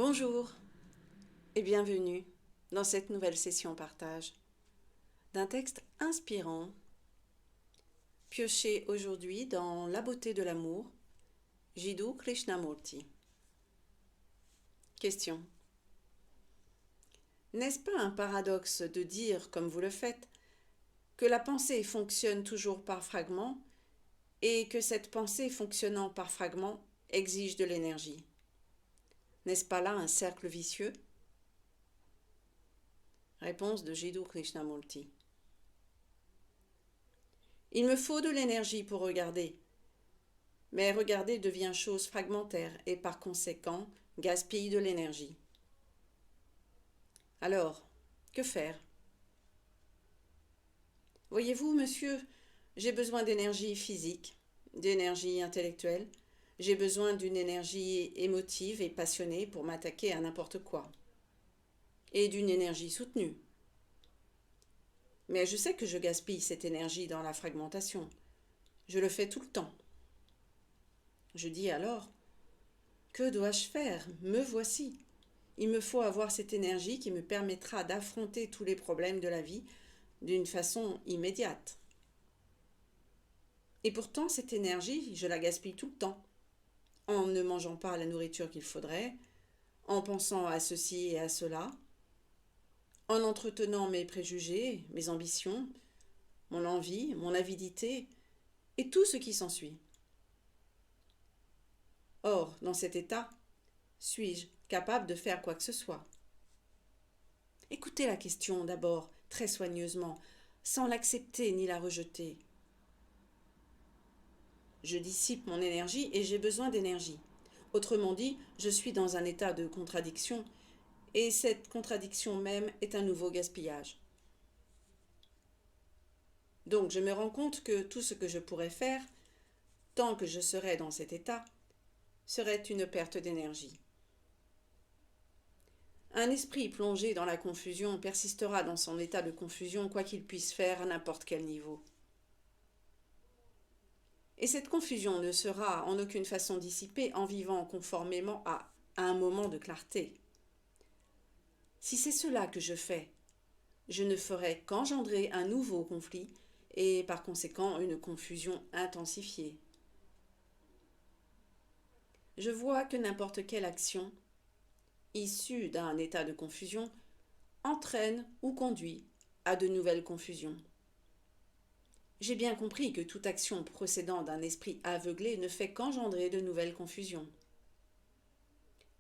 Bonjour et bienvenue dans cette nouvelle session partage d'un texte inspirant pioché aujourd'hui dans La beauté de l'amour, Jiddu Krishnamurti. Question. N'est-ce pas un paradoxe de dire, comme vous le faites, que la pensée fonctionne toujours par fragments et que cette pensée fonctionnant par fragments exige de l'énergie? N'est-ce pas là un cercle vicieux? Réponse de Jiddu Krishnamurti. Il me faut de l'énergie pour regarder, mais regarder devient chose fragmentaire et par conséquent gaspille de l'énergie. Alors, que faire? Voyez-vous, monsieur, j'ai besoin d'énergie physique, d'énergie intellectuelle, j'ai besoin d'une énergie émotive et passionnée pour m'attaquer à n'importe quoi, et d'une énergie soutenue. Mais je sais que je gaspille cette énergie dans la fragmentation. Je le fais tout le temps. Je dis alors, que dois-je faire? Me voici. Il me faut avoir cette énergie qui me permettra d'affronter tous les problèmes de la vie d'une façon immédiate. Et pourtant, cette énergie, je la gaspille tout le temps, en ne mangeant pas la nourriture qu'il faudrait, en pensant à ceci et à cela, en entretenant mes préjugés, mes ambitions, mon envie, mon avidité, et tout ce qui s'ensuit. Or, dans cet état, suis-je capable de faire quoi que ce soit? Écoutez la question d'abord très soigneusement, sans l'accepter ni la rejeter. Je dissipe mon énergie et j'ai besoin d'énergie. Autrement dit, je suis dans un état de contradiction, et cette contradiction même est un nouveau gaspillage. Donc je me rends compte que tout ce que je pourrais faire, tant que je serais dans cet état, serait une perte d'énergie. Un esprit plongé dans la confusion persistera dans son état de confusion quoi qu'il puisse faire à n'importe quel niveau. Et cette confusion ne sera en aucune façon dissipée en vivant conformément à un moment de clarté. Si c'est cela que je fais, je ne ferai qu'engendrer un nouveau conflit et par conséquent une confusion intensifiée. Je vois que n'importe quelle action, issue d'un état de confusion, entraîne ou conduit à de nouvelles confusions. J'ai bien compris que toute action procédant d'un esprit aveuglé ne fait qu'engendrer de nouvelles confusions.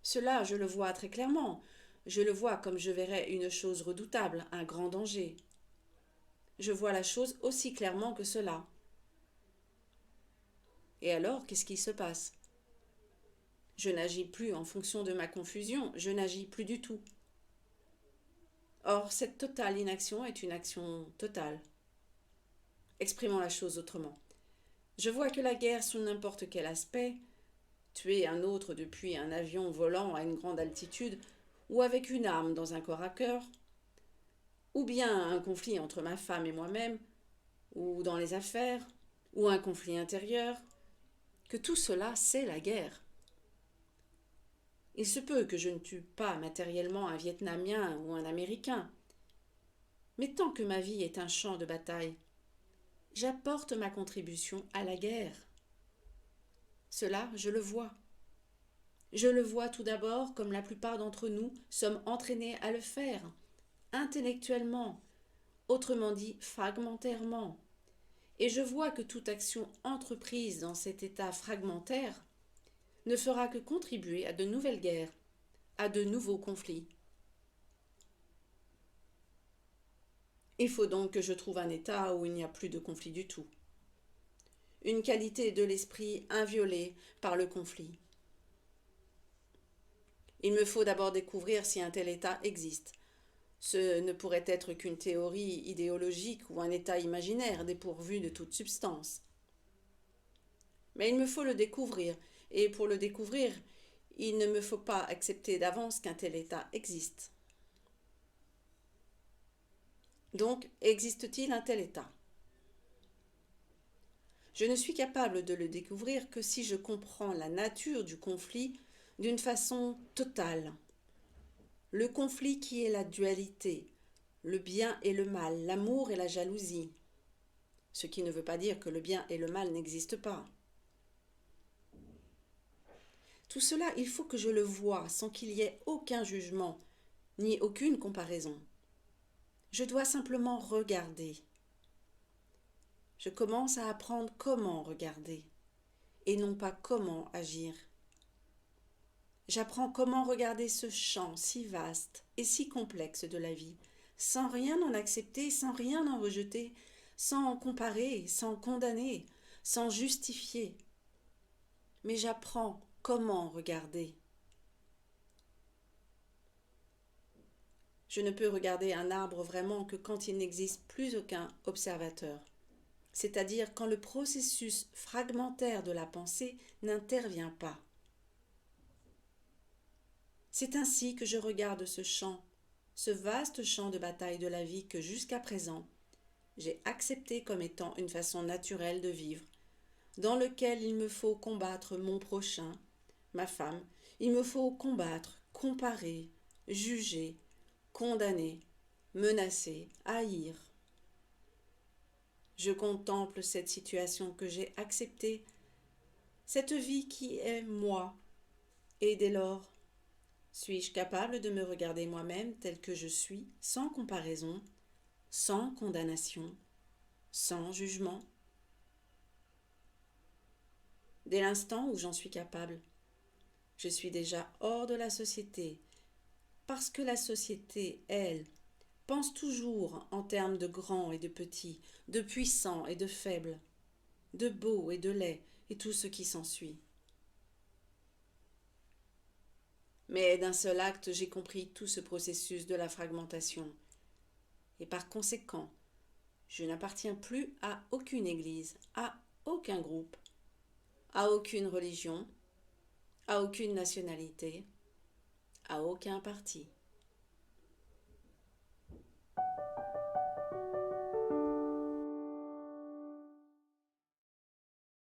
Cela, je le vois très clairement. Je le vois comme je verrais une chose redoutable, un grand danger. Je vois la chose aussi clairement que cela. Et alors, qu'est-ce qui se passe? Je n'agis plus en fonction de ma confusion, je n'agis plus du tout. Or, cette totale inaction est une action totale. Exprimons la chose autrement. Je vois que la guerre sous n'importe quel aspect, tuer un autre depuis un avion volant à une grande altitude, ou avec une arme dans un corps à cœur, ou bien un conflit entre ma femme et moi-même, ou dans les affaires, ou un conflit intérieur, que tout cela, c'est la guerre. Il se peut que je ne tue pas matériellement un Vietnamien ou un Américain, mais tant que ma vie est un champ de bataille, j'apporte ma contribution à la guerre. Cela, je le vois. Je le vois tout d'abord comme la plupart d'entre nous sommes entraînés à le faire, intellectuellement, autrement dit fragmentairement. Et je vois que toute action entreprise dans cet état fragmentaire ne fera que contribuer à de nouvelles guerres, à de nouveaux conflits. Il faut donc que je trouve un état où il n'y a plus de conflit du tout. Une qualité de l'esprit inviolée par le conflit. Il me faut d'abord découvrir si un tel état existe. Ce ne pourrait être qu'une théorie idéologique ou un état imaginaire dépourvu de toute substance. Mais il me faut le découvrir, et pour le découvrir, il ne me faut pas accepter d'avance qu'un tel état existe. Donc, existe-t-il un tel état? Je ne suis capable de le découvrir que si je comprends la nature du conflit d'une façon totale, le conflit qui est la dualité, le bien et le mal, l'amour et la jalousie, ce qui ne veut pas dire que le bien et le mal n'existent pas. Tout cela, il faut que je le voie sans qu'il y ait aucun jugement, ni aucune comparaison. Je dois simplement regarder. Je commence à apprendre comment regarder, et non pas comment agir. J'apprends comment regarder ce champ si vaste et si complexe de la vie, sans rien en accepter, sans rien en rejeter, sans en comparer, sans condamner, sans justifier. Mais j'apprends comment regarder. Je ne peux regarder un arbre vraiment que quand il n'existe plus aucun observateur, c'est-à-dire quand le processus fragmentaire de la pensée n'intervient pas. C'est ainsi que je regarde ce champ, ce vaste champ de bataille de la vie que jusqu'à présent, j'ai accepté comme étant une façon naturelle de vivre, dans lequel il me faut combattre mon prochain, ma femme, il me faut combattre, comparer, juger, condamner, menacer, haïr. Je contemple cette situation que j'ai acceptée, cette vie qui est moi, et dès lors, suis-je capable de me regarder moi-même tel que je suis, sans comparaison, sans condamnation, sans jugement? Dès l'instant où j'en suis capable, je suis déjà hors de la société, parce que la société, elle, pense toujours en termes de grands et de petits, de puissants et de faibles, de beau et de laid, et tout ce qui s'ensuit. Mais d'un seul acte, j'ai compris tout ce processus de la fragmentation, et par conséquent, je n'appartiens plus à aucune église, à aucun groupe, à aucune religion, à aucune nationalité, à aucun parti.